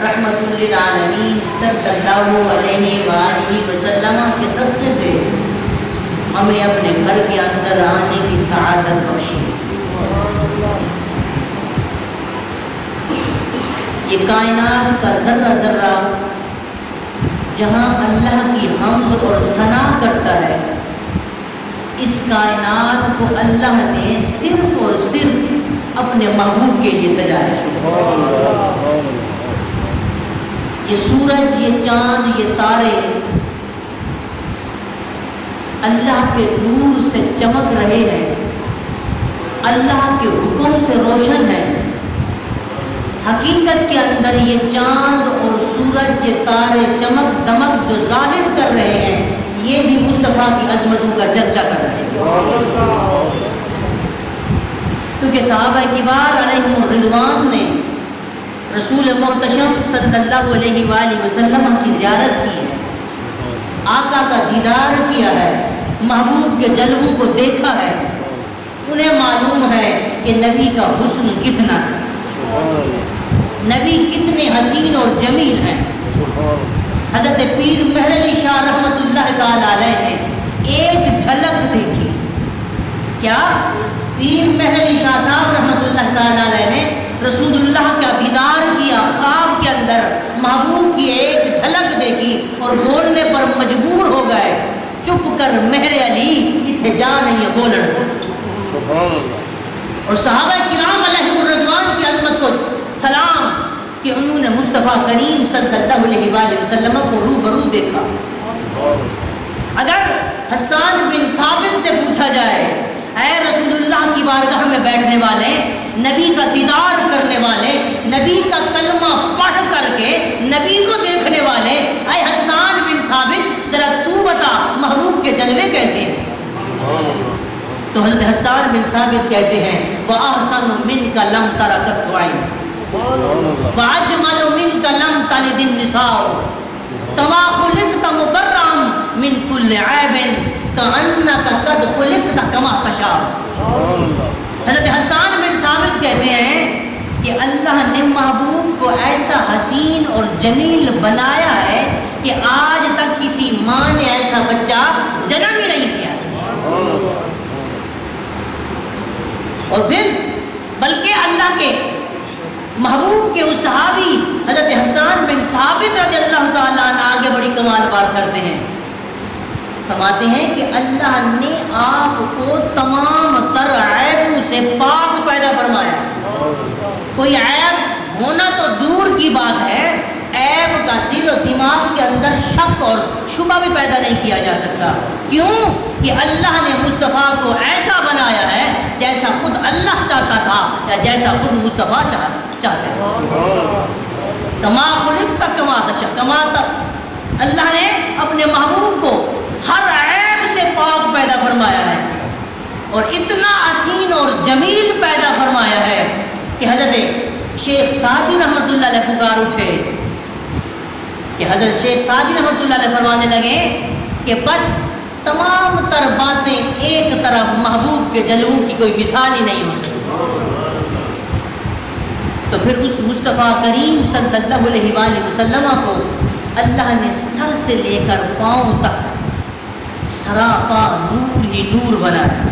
رحمت للعالمین صلی اللہ علیہ وآلہ وسلم کے صدقے سے ہمیں اپنے گھر کے اندر آنے کی سعادت بخشی۔ یہ کائنات کا ذرہ ذرہ جہاں اللہ کی حمد اور ثنا کرتا ہے، اس کائنات کو اللہ نے صرف اور صرف اپنے محبوب کے لیے سجایا ہے۔ یہ سورج، یہ چاند، یہ تارے اللہ کے نور سے چمک رہے ہیں، اللہ کے حکم سے روشن ہے۔ حقیقت کے اندر یہ چاند اور سورج، یہ تارے چمک دمک جو ظاہر کر رہے ہیں، یہ بھی مصطفیٰ کی عظمتوں کا چرچا کر رہے ہیں۔ کیونکہ صحابہ کبار علیہم الرضوان نے رسول محتشم صلی اللہ علیہ وآلہ وسلم کی زیارت کی ہے، آقا کا دیدار کیا ہے، محبوب کے جلووں کو دیکھا ہے، انہیں معلوم ہے کہ نبی کا حسن کتنا ہے، نبی کتنے حسین اور جمیل ہیں۔ حضرت پیر مہر علی شاہ رحمۃ اللہ تعالی علیہ نے ایک جھلک دیکھی۔ کیا؟ پیر مہر علی شاہ صاحب رحمۃ اللہ تعالی علیہ نے رسول اللہ کا دیدار کیا، خواب کے اندر محبوب کی ایک جھلک دیکھی اور بولنے پر مجبور ہو گئے، چپ کر مہر علی اتھے جا نہیں بولن۔ اور صحابہ کرام علیہم الرضوان کی عظمت کو سلام کہ انہوں نے مصطفیٰ کریم صلی اللہ علیہ وآلہ وسلم کو روبرو دیکھا۔ اگر حسان بن ثابت سے پوچھا جائے، اے رسول اللہ کی بارگاہ میں بیٹھنے والے، نبی کا دیدار کرنے والے، نبی کا کلمہ پڑھ کر کے نبی کو دیکھنے والے، اے حسان بن ثابت ذرا تو بتا محبوب کے جلوے کیسے ہیں؟ تو حضرت حسان بن ثابت کہتے ہیں وَأَحْسَنُ مِنْكَ لَمْ تَرَ قَطُّ عَيْنٌ وَأَجْمَلُ مِنْكَ لَمْ تَلِدِ النِّسَاءُ كَمَا خُلِقْتَ مُبَرًّا مِنْ كُلِّ عَيْبٍ كَأَنَّكَ قَدْ خُلِقْتَ كَمَا تَشَاءُ۔ حضرت حسان بن ثابت کہتے ہیں کہ اللہ نے محبوب کو ایسا حسین اور جمیل بنایا ہے کہ آج تک کسی ماں نے ایسا بچہ جنم ہی نہیں دیا، اور پھر بلکہ اللہ کے محبوب کے اس صحابی حضرت حسان بن ثابت رضی اللہ تعالیٰ عنہ آگے بڑی کمال بات کرتے ہیں، فرماتے ہیں کہ اللہ نے آپ کو تمام تر عیبوں سے پاک پیدا فرمایا۔ کوئی عیب ہونا تو دور کی بات ہے، عیب کا دل و دماغ کے اندر شک اور شبہ بھی پیدا نہیں کیا جا سکتا۔ کیوں؟ کہ اللہ نے مصطفیٰ کو ایسا بنایا ہے جیسا خود اللہ چاہتا تھا یا جیسا خود مصطفیٰ چاہتے ہیں۔ کما خلقت کما تشاء، اللہ نے اپنے محبوب کو ہر عیب سے پاک پیدا فرمایا ہے اور اتنا حسین اور جمیل پیدا فرمایا ہے کہ حضرت شیخ سعدی رحمۃ اللہ علیہ پکار اٹھے کہ حضرت شیخ سعدی رحمۃ اللہ علیہ فرمانے لگے کہ بس تمام تر باتیں ایک طرف، محبوب کے جلووں کی کوئی مثال ہی نہیں ہو سکتی۔ تو پھر اس مصطفیٰ کریم صلی اللہ علیہ وآلہ وسلم کو اللہ نے سر سے لے کر پاؤں تک سراپا نور ہی نور بنایا۔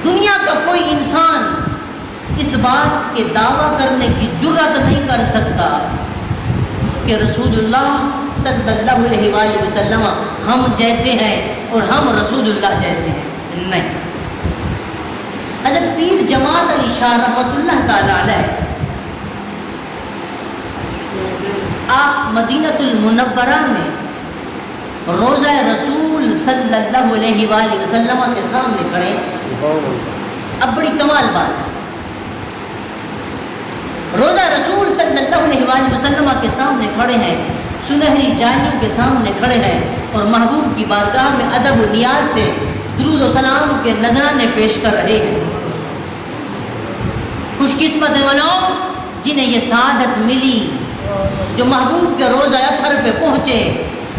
دنیا کا کوئی انسان اس بات کے دعویٰ کرنے کی جرات نہیں کر سکتا کہ رسول اللہ صلی اللہ علیہ وآلہ وسلم ہم جیسے ہیں اور ہم رسول اللہ جیسے ہیں، نہیں۔ حضرت پیر جماعت علی شاہ رحمۃ اللہ تعالی علیہ آپ مدینہ المنورہ میں روضہ رسول صلی اللہ علیہ وآلہ وسلم کے سامنے کھڑے، اب بڑی کمال بات ہے، روضہ رسول صلی اللہ علیہ وآلہ وسلم کے سامنے کھڑے ہیں، سنہری جائیوں کے سامنے کھڑے ہیں اور محبوب کی بارگاہ میں ادب و نیاز سے درود و سلام کے نذرانے پیش کر رہے ہیں۔ خوش قسمت ہیں وہ لوگ جنہیں یہ سعادت ملی جو محبوب کے روضہ اطہر پہ پہنچے،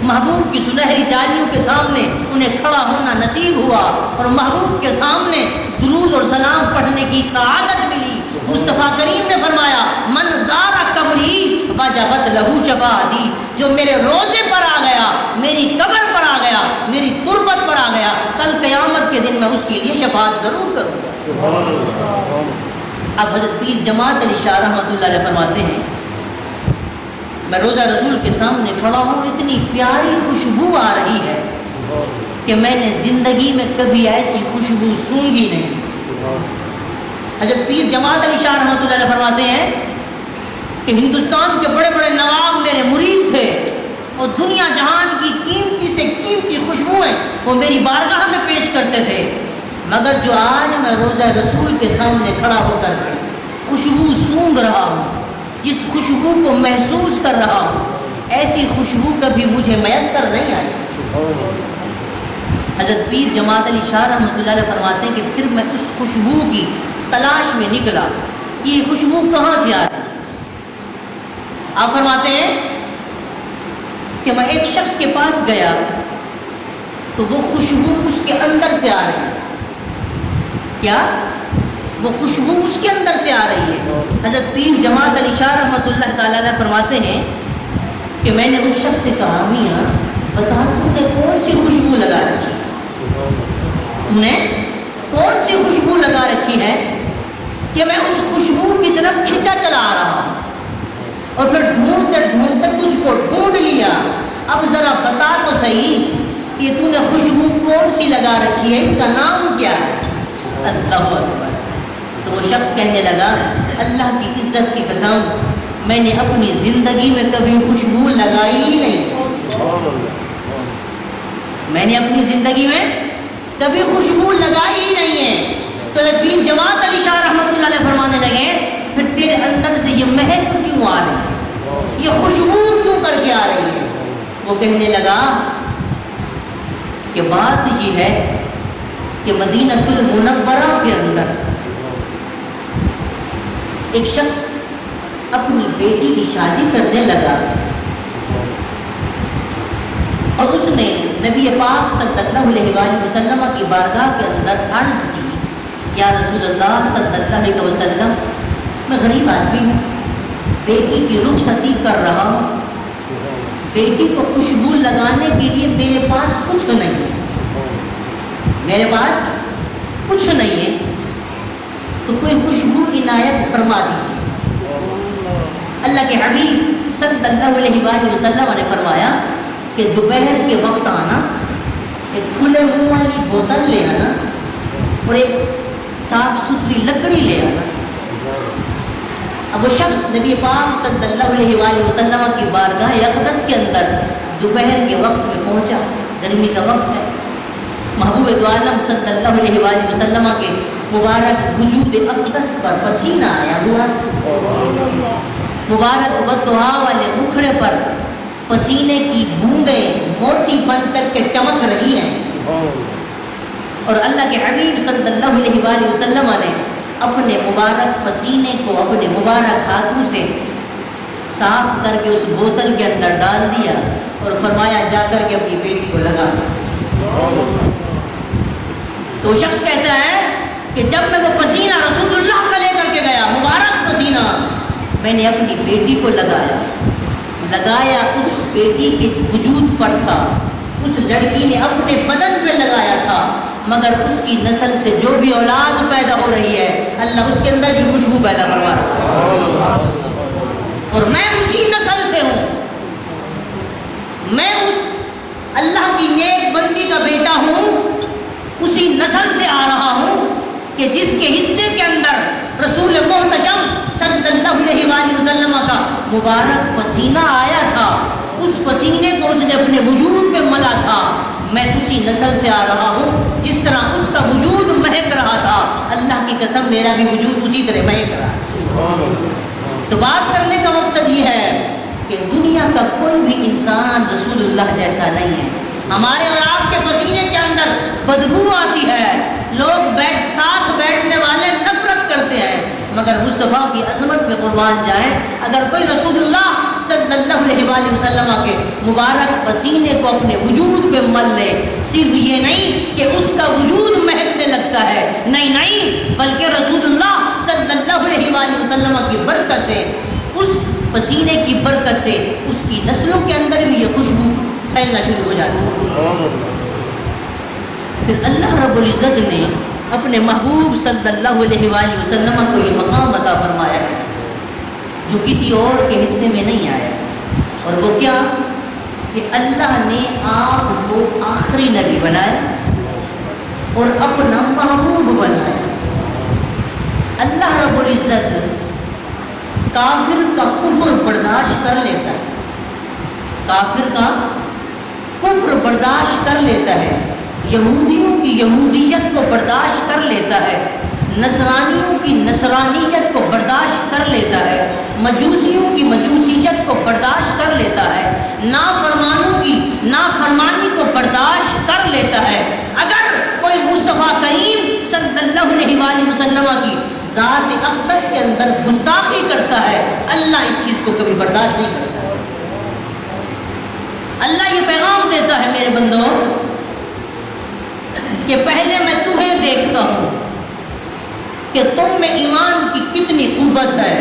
محبوب کی سنہری جالیوں کے سامنے انہیں کھڑا ہونا نصیب ہوا اور محبوب کے سامنے درود اور سلام پڑھنے کی سعادت ملی۔ مصطفیٰ کریم نے فرمایا من زار قبری وجبت لہو شفاعتی، جو میرے روزے پر آ گیا، میری قبر پر آ گیا، میری تربت پر آ گیا، کل قیامت کے دن میں اس کے لیے شفاعت ضرور کروں گا۔ اب حضرت پیر جماعت علی شاہ رحمۃ اللہ علیہ فرماتے ہیں میں روضہ رسول کے سامنے کھڑا ہوں، اتنی پیاری خوشبو آ رہی ہے کہ میں نے زندگی میں کبھی ایسی خوشبو سونگھی نہیں۔ حضرت پیر جماعت علی شاہ رحمۃ اللہ علیہ فرماتے ہیں کہ ہندوستان کے بڑے بڑے نواب میرے مرید تھے اور دنیا جہان کی قیمتی سے قیمتی خوشبوئیں وہ میری بارگاہ میں پیش کرتے تھے، مگر جو آج میں روضہ رسول کے سامنے کھڑا ہو کر کے خوشبو سونگھ رہا ہوں، جس خوشبو کو محسوس کر رہا ہوں، ایسی خوشبو کبھی مجھے میسر نہیں آئی۔ حضرت پیر جماعت علی شاہ رحمۃ اللہ علیہ فرماتے ہیں کہ پھر میں اس خوشبو کی تلاش میں نکلا کہ یہ خوشبو کہاں سے آ رہی ہے۔ آپ فرماتے ہیں کہ میں ایک شخص کے پاس گیا تو وہ خوشبو اس کے اندر سے آ رہی ہے۔ کیا؟ وہ خوشبو اس کے اندر سے آ رہی ہے۔ حضرت پیر جماعت علی شاہ رحمۃ اللہ تعالی علیہ فرماتے ہیں کہ میں نے اس شخص سے کہا میاں بتا تم نے کون سی خوشبو لگا رکھی ہے، تم نے کون سی خوشبو لگا رکھی ہے کہ میں اس خوشبو کی طرف کھینچا چلا آ رہا ہوں اور پھر ڈھونڈتے ڈھونڈتے تجھ کو ڈھونڈ لیا، اب ذرا بتا تو صحیح یہ تو نے خوشبو کون سی لگا رکھی ہے، اس کا نام کیا ہے؟ اللہ اکبر۔ تو وہ شخص کہنے لگا اللہ کی عزت کی قسم میں نے اپنی زندگی میں کبھی خوشبو لگائی ہی نہیں، میں نے اپنی زندگی میں کبھی خوشبو لگائی ہی نہیں ہے۔ تو پیر جماعت علی شاہ رحمۃ اللہ علیہ فرمانے لگے پھر تیرے اندر سے یہ مہک کیوں آ رہی ہے، یہ خوشبو کیوں کر کے آ رہی ہے؟ وہ کہنے لگا کہ بات یہ ہے کہ مدینہ المنورہ کے اندر ایک شخص اپنی بیٹی کی شادی کرنے لگا اور اس نے نبی پاک صلی اللہ علیہ وآلہ وسلم کی بارگاہ کے اندر عرض کی یا رسول اللہ صلی اللہ علیہ وسلم میں غریب آدمی ہوں، بیٹی کی رخصتی کر رہا ہوں، بیٹی کو خوشبو لگانے کے لیے میرے پاس کچھ نہیں ہے، میرے پاس کچھ نہیں ہے، تو کوئی خوشبو عنایت فرما دیجیے۔ اللہ کے حبیب صلی اللہ علیہ وآلہ وسلم نے فرمایا کہ دوپہر کے وقت آنا، ایک کھلے منہ والی بوتل لے آنا اور ایک صاف ستھری لکڑی لے آنا۔ اب وہ شخص نبی پاک صلی اللہ علیہ وآلہ وسلم کی بارگاہ اقدس کے اندر دوپہر کے وقت میں پہنچا، گرمی کا وقت ہے، محبوب دو عالم صلی اللہ علیہ وآلہ وسلم کے مبارک وجود اقدس پر پسینہ آیا ہوا، مبارک بددعا والے مکھڑے پر پسینے کی بوندیں موتی بن کر کے چمک رہی ہیں، اور اللہ کے حبیب صلی اللہ علیہ وآلہ وسلم نے اپنے مبارک پسینے کو اپنے مبارک ہاتھوں سے صاف کر کے اس بوتل کے اندر ڈال دیا اور فرمایا جا کر کے اپنی بیٹی کو لگا دیا۔ تو شخص کہتا ہے کہ جب میں وہ پسینہ رسول اللہ کا لے کر کے گیا، مبارک پسینہ، میں نے اپنی بیٹی کو لگایا اس بیٹی کے وجود پر تھا، اس لڑکی نے اپنے بدن پہ لگایا تھا، مگر اس کی نسل سے جو بھی اولاد پیدا ہو رہی ہے اللہ اس کے اندر بھی خوشبو پیدا کروا رہا ہے، اور میں اسی نسل سے ہوں، میں اس اللہ کی نیک بندی کا بیٹا ہوں، اسی نسل سے آ رہا ہوں کہ جس کے حصے کے اندر رسول محتشم صلی اللہ علیہ وآلہ وسلم کا مبارک پسینہ آیا تھا، اس پسینے کو اس نے اپنے وجود پہ ملا تھا، میں اسی نسل سے آ رہا ہوں، جس طرح اس کا وجود مہک رہا تھا اللہ کی قسم میرا بھی وجود اسی طرح مہک رہا ہے۔ تو بات کرنے کا مقصد یہ ہے کہ دنیا کا کوئی بھی انسان رسول اللہ جیسا نہیں ہے، ہمارے اور آپ کے پسینے کے اندر بدبو آتی ہے، لوگ ساتھ بیٹھنے والے نفرت کرتے ہیں، مگر مصطفیٰ کی عظمت پہ قربان جائیں، اگر کوئی رسول اللہ صلی اللہ علیہ وآلہ وسلم کے مبارک پسینے کو اپنے وجود پہ مل لے، صرف یہ نہیں کہ اس کا وجود مہکنے لگتا ہے، نہیں بلکہ رسول اللہ صلی اللہ علیہ وآلہ وسلم کی برکت سے اس پسینے مدینے کی برکت سے اس کی نسلوں کے اندر بھی یہ خوشبو پھیلنا شروع ہو جاتی ہے۔ پھر اللہ رب العزت نے اپنے محبوب صلی اللہ علیہ وآلہ وسلم کو یہ مقام عطا فرمایا ہے جو کسی اور کے حصے میں نہیں آیا، اور وہ کیا کہ اللہ نے آپ کو آخری نبی بنایا اور اپنا محبوب بنایا۔ اللہ رب العزت کافر کا کفر برداشت کر لیتا ہے، کافر کا کفر برداشت کر لیتا ہے، یہودیوں کی یہودیت کو برداشت کر لیتا ہے، نصرانیوں کی نصرانیت کو برداشت کر لیتا ہے، مجوسیوں کی مجوسیت کو برداشت کر لیتا ہے، نافرمانوں کی نافرمانی کو برداشت کر لیتا ہے۔ اگر کوئی مصطفیٰ کریم صلی اللہ علیہ وآلہ وسلم کی ذات اقدس کے اندر گستاخی کرتا ہے، اللہ اس چیز کو کبھی برداشت نہیں کرتا۔ اللہ یہ پیغام دیتا ہے میرے بندوں کہ پہلے میں تمہیں دیکھتا ہوں کہ تم میں ایمان کی کتنی قوت ہے،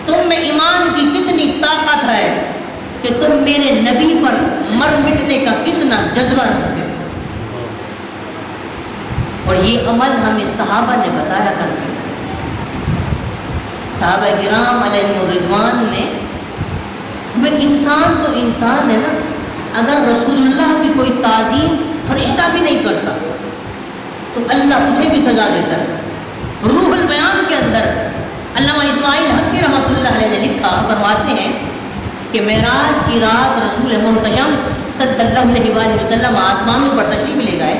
تم میں ایمان کی کتنی طاقت ہے، کہ تم میرے نبی پر مر مٹنے کا کتنا جذبہ رکھتے ہو۔ اور یہ عمل ہمیں صحابہ نے بتایا کرتے، صحابہ کرام علیہ الرضوان نے، پھر انسان تو انسان ہے نا، اگر رسول اللہ کی کوئی تعظیم فرشتہ بھی نہیں کرتا تو اللہ اسے بھی سزا دیتا ہے۔ روح البیان کے اندر علامہ اسماعیل حقی رحمۃ اللہ علیہ نے لکھا، فرماتے ہیں کہ معراج کی رات رسول محتشم صلی اللہ علیہ وآلہ وسلم آسمانوں پر تشریف لے گئے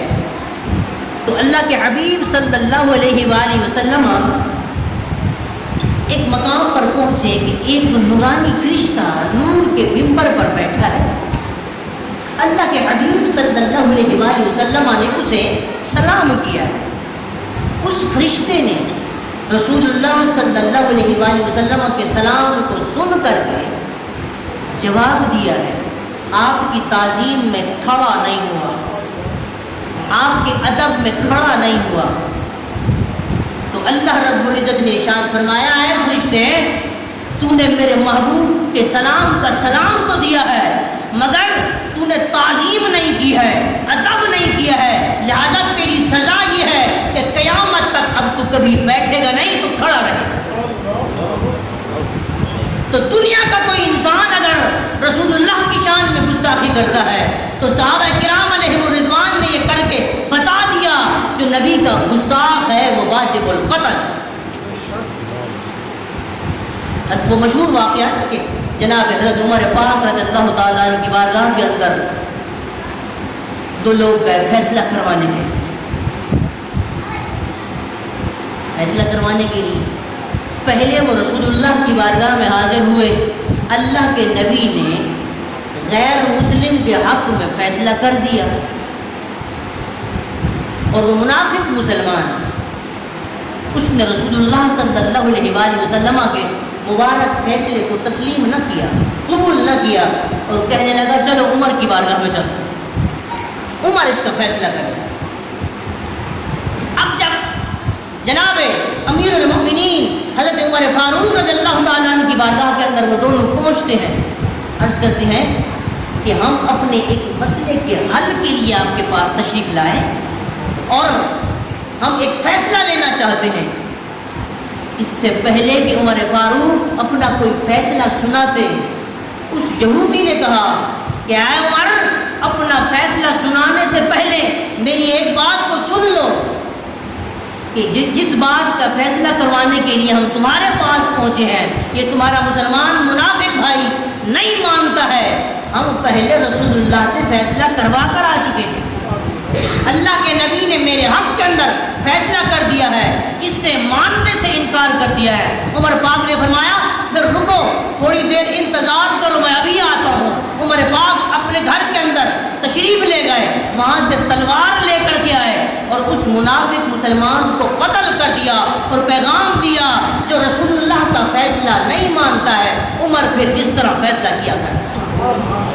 تو اللہ کے حبیب صلی اللہ علیہ وآلہ وسلم ایک مقام پر پہنچے کہ ایک نورانی فرشتہ نور کے منبر پر بیٹھا ہے۔ اللہ کے حبیب صلی اللہ علیہ وآلہ وسلم نے اسے سلام کیا ہے۔ اس فرشتے نے رسول اللہ صلی اللہ علیہ وآلہ وسلم کے سلام کو سن کر کے جواب دیا ہے، آپ کی تعظیم میں کھڑا نہیں ہوا، آپ کے ادب میں کھڑا نہیں ہوا۔ تو اللہ رب العزت نے ارشاد فرمایا ہے، فرشتے تو نے میرے محبوب کے سلام کا سلام تو دیا ہے مگر تو نے تعظیم نہیں کی ہے، ادب نہیں کیا ہے، لہذا تیری سزا یہ ہے کہ قیامت تک اب تو کبھی بیٹھے گا نہیں، تو کھڑا رہے گا۔ تو دنیا کا کوئی انسان اگر رسول اللہ کی شان میں گستاخی کرتا ہے تو صحابہ کرام علیہ الرضوان نے یہ کر کے بتا دیا جو نبی کا گستاخ ہے وہ واجب القتل۔ وہ مشہور واقعہ ہے کہ جناب حضرت عمر پاک رضی اللہ تعالیٰ عنہ کی بارگاہ کے اندر دو لوگ گئے فیصلہ کروانے کے لیے، فیصلہ کروانے کے لیے پہلے وہ رسول اللہ کی بارگاہ میں حاضر ہوئے، اللہ کے نبی نے غیر مسلم کے حق میں فیصلہ کر دیا اور وہ منافق مسلمان، اس نے رسول اللہ صلی اللہ علیہ وآلہ وسلم کے مبارک فیصلے کو تسلیم نہ کیا، قبول نہ کیا، اور کہنے لگا چلو عمر کی بارگاہ میں چلتے ہیں، عمر اس کا فیصلہ کرے۔ اب جب جناب امیر المؤمنین حضرت عمر فاروق رضی اللہ تعالیٰ عنہ کی بارگاہ کے اندر وہ دونوں پہنچتے ہیں، عرض کرتے ہیں کہ ہم اپنے ایک مسئلے کے حل کے لیے آپ کے پاس تشریف لائیں اور ہم ایک فیصلہ لینا چاہتے ہیں۔ اس سے پہلے کہ عمر فاروق اپنا کوئی فیصلہ سناتے، اس یہودی نے کہا کہ اے عمر، اپنا فیصلہ سنانے سے پہلے میری ایک بات کو سن لو کہ جس بات کا فیصلہ کروانے کے لیے ہم تمہارے پاس پہنچے ہیں یہ تمہارا مسلمان منافق بھائی نہیں مانتا ہے، ہم پہلے رسول اللہ سے فیصلہ کروا کر آ چکے ہیں، اللہ کے نبی نے میرے حق کے اندر فیصلہ کر دیا ہے، اس نے ماننے سے انکار کر دیا ہے۔ عمر پاک نے فرمایا پھر رکو، تھوڑی دیر انتظار کرو، میں ابھی آتا ہوں۔ عمر پاک اپنے گھر کے اندر تشریف لے گئے، وہاں سے تلوار لے کر کے آئے اور اس منافق مسلمان کو قتل کر دیا اور پیغام دیا جو رسول اللہ کا فیصلہ نہیں مانتا ہے عمر پھر اس طرح فیصلہ کیا کرتا ہے،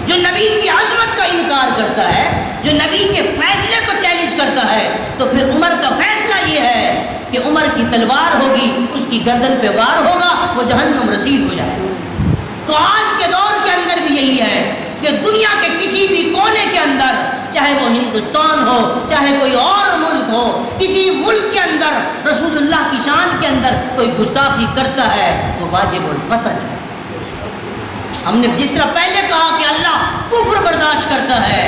جو نبی کی عظمت کا انکار کرتا ہے، جو نبی کے فیصلے کو چیلنج کرتا ہے، تو پھر عمر کا فیصلہ یہ ہے کہ عمر کی تلوار ہوگی، اس کی گردن پہ وار ہوگا، وہ جہنم رسید ہو جائے۔ تو آج کے دور کے اندر بھی یہی ہے کہ دنیا کے کسی بھی کونے کے اندر، چاہے وہ ہندوستان ہو چاہے کوئی اور ملک ہو، کسی ملک کے اندر رسول اللہ کی شان کے اندر کوئی گستاخی کرتا ہے وہ واجب القتل ہے۔ ہم نے جس طرح پہلے کہا کہ اللہ کفر برداشت کرتا ہے،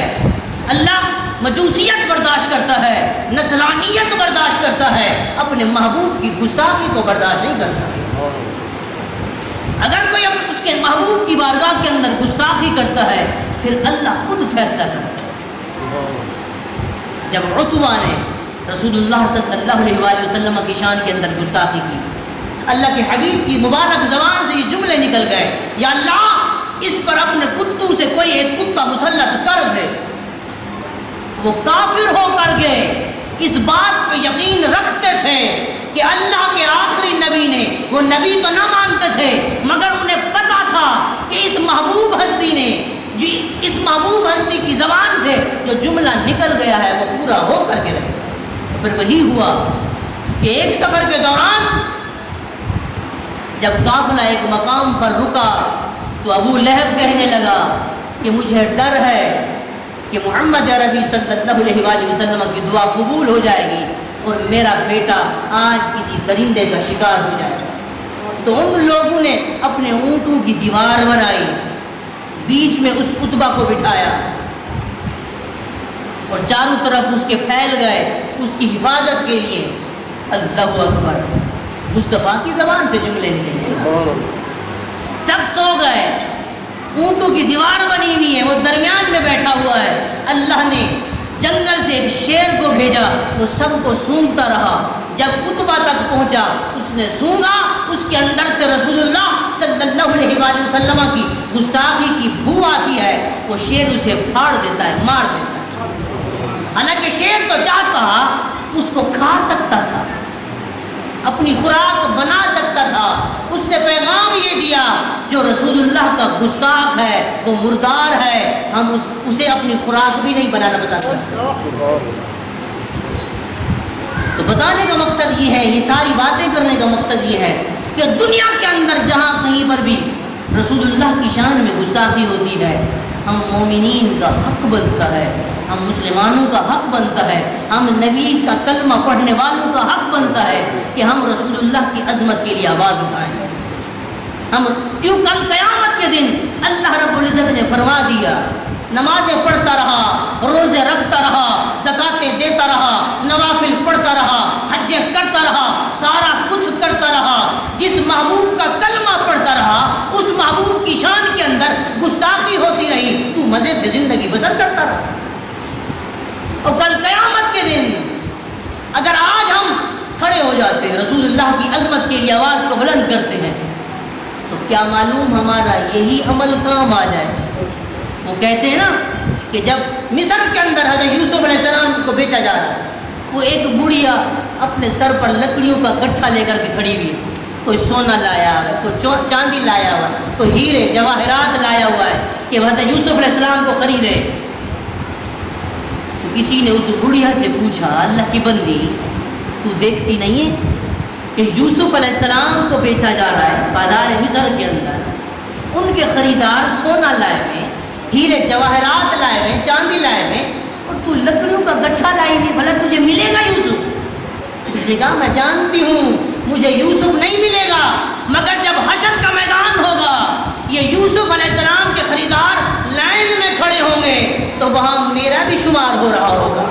اللہ مجوسیت برداشت کرتا ہے، نصرانیت برداشت کرتا ہے، اپنے محبوب کی گستاخی کو برداشت نہیں کرتا۔ اگر کوئی اس کے محبوب کی بارگاہ کے اندر گستاخی کرتا ہے پھر اللہ خود فیصلہ کرتا ہے۔ جب عتبہ نے رسول اللہ صلی اللہ علیہ وآلہ وسلم کی شان کے اندر گستاخی کی، اللہ کے حبیب کی مبارک زبان سے یہ جملے نکل گئے، یا اللہ اس پر اپنے کتوں سے کوئی ایک کتا مسلط کر دے۔ وہ کافر ہو کر گئے، اس بات پہ یقین رکھتے تھے کہ اللہ کے آخری نبی نے، وہ نبی تو نہ مانتے تھے مگر انہیں پتا تھا کہ اس محبوب ہستی نے، اس محبوب ہستی کی زبان سے جو جملہ نکل گیا ہے وہ پورا ہو کر کے رہے۔ پھر وہی ہوا کہ ایک سفر کے دوران جب قافلہ ایک مقام پر رکا تو ابو لہب کہنے لگا کہ مجھے ڈر ہے کہ محمد عربی صلی اللہ علیہ وآلہ وسلم کی دعا قبول ہو جائے گی اور میرا بیٹا آج کسی درندے کا شکار ہو جائے گا۔ تو ان لوگوں نے اپنے اونٹوں کی دیوار بنائی، بیچ میں اس عتبہ کو بٹھایا اور چاروں طرف اس کے پھیل گئے اس کی حفاظت کے لیے۔ اللہ اکبر، مصطفیٰ کی زبان سے جملے نکلے، سب سو گئے، اونٹوں کی دیوار بنی ہوئی ہے، وہ درمیان میں بیٹھا ہوا ہے۔ اللہ نے جنگل سے ایک شیر کو بھیجا، وہ سب کو سونگتا رہا، جب عتبہ تک پہنچا اس نے سونگا، اس کے اندر سے رسول اللہ صلی اللہ علیہ وآلہ وسلم کی گستاخی کی بو آتی ہے، وہ شیر اسے پھاڑ دیتا ہے، مار دیتا ہے۔ حالانکہ شیر تو چاہتا اس کو کھا سکتا تھا، اپنی خوراک بنا سکتا تھا، اس نے پیغام یہ دیا جو رسول اللہ کا گستاخ ہے وہ مردار ہے، ہم اسے اپنی خوراک بھی نہیں بنانا پسند کرتے۔ تو بتانے کا مقصد یہ ہے، یہ ساری باتیں کرنے کا مقصد یہ ہے کہ دنیا کے اندر جہاں کہیں پر بھی رسول اللہ کی شان میں گستاخی ہوتی ہے، ہم مومنین کا حق بنتا ہے، ہم مسلمانوں کا حق بنتا ہے، ہم نبی کا کلمہ پڑھنے والوں کا حق بنتا ہے کہ ہم رسول اللہ کی عظمت کے لیے آواز اٹھائیں۔ ہم کیوں کل قیامت کے دن اللہ رب العزت نے فرما دیا، نمازیں پڑھتا رہا، روزے رکھتا رہا، زکاتیں دیتا رہا، نوافل پڑھتا رہا، حجیں کرتا رہا، سارا کچھ کرتا رہا، جس محبوب کا کلمہ پڑھتا رہا اس محبوب کی شان کے اندر گستاخی ہوتی رہی، تو مزے سے زندگی بسر کرتا رہا۔ اور کل قیامت کے دن اگر آج ہم کھڑے ہو جاتے ہیں، رسول اللہ کی عظمت کے لیے آواز کو بلند کرتے ہیں، تو کیا معلوم ہمارا یہی عمل کام آ جائے۔ وہ کہتے ہیں نا کہ جب مصر کے اندر حضرت یوسف علیہ السلام کو بیچا جا رہا تھا، وہ ایک بڑھیا اپنے سر پر لکڑیوں کا گٹھا لے کر کے کھڑی ہوئی ہے، کوئی سونا لایا ہوا ہے، کوئی چاندی لایا ہوا ہے، کوئی ہیرے جواہرات لایا ہوا ہے کہ حضرت یوسف علیہ السلام کو خریدے۔ تو کسی نے اس بڑھیا سے پوچھا، اللہ کی بندی تو دیکھتی نہیں ہے کہ یوسف علیہ السلام کو بیچا جا رہا ہے بازار مصر کے اندر، ان کے خریدار سونا لائے ہوئے، ہیرے جواہرات لائے ہوئے، چاندی لائے ہوئے، اور تو لکڑیوں کا گٹھا لائی ہوئی، بھلا تجھے ملے گا یوسف؟ اس نے کہا میں جانتی ہوں مجھے یوسف نہیں ملے گا، مگر جب حشر کا میدان ہوگا یہ یوسف علیہ السلام کے خریدار لائن میں کھڑے ہوں گے تو وہاں میرا بھی شمار ہو رہا ہوگا۔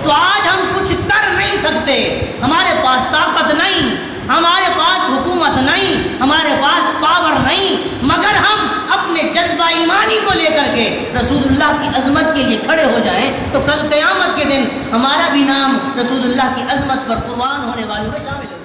تو آج ہم کچھ کر نہیں سکتے، ہمارے پاس طاقت نہیں، ہمارے پاس حکومت نہیں، ہمارے پاس پاور نہیں، مگر ہم اپنے جذبہ ایمانی کو لے کر کے رسول اللہ کی عظمت کے لیے کھڑے ہو جائیں تو کل قیامت کے دن ہمارا بھی نام رسول اللہ کی عظمت پر قربان ہونے والوں میں شامل ہوگا۔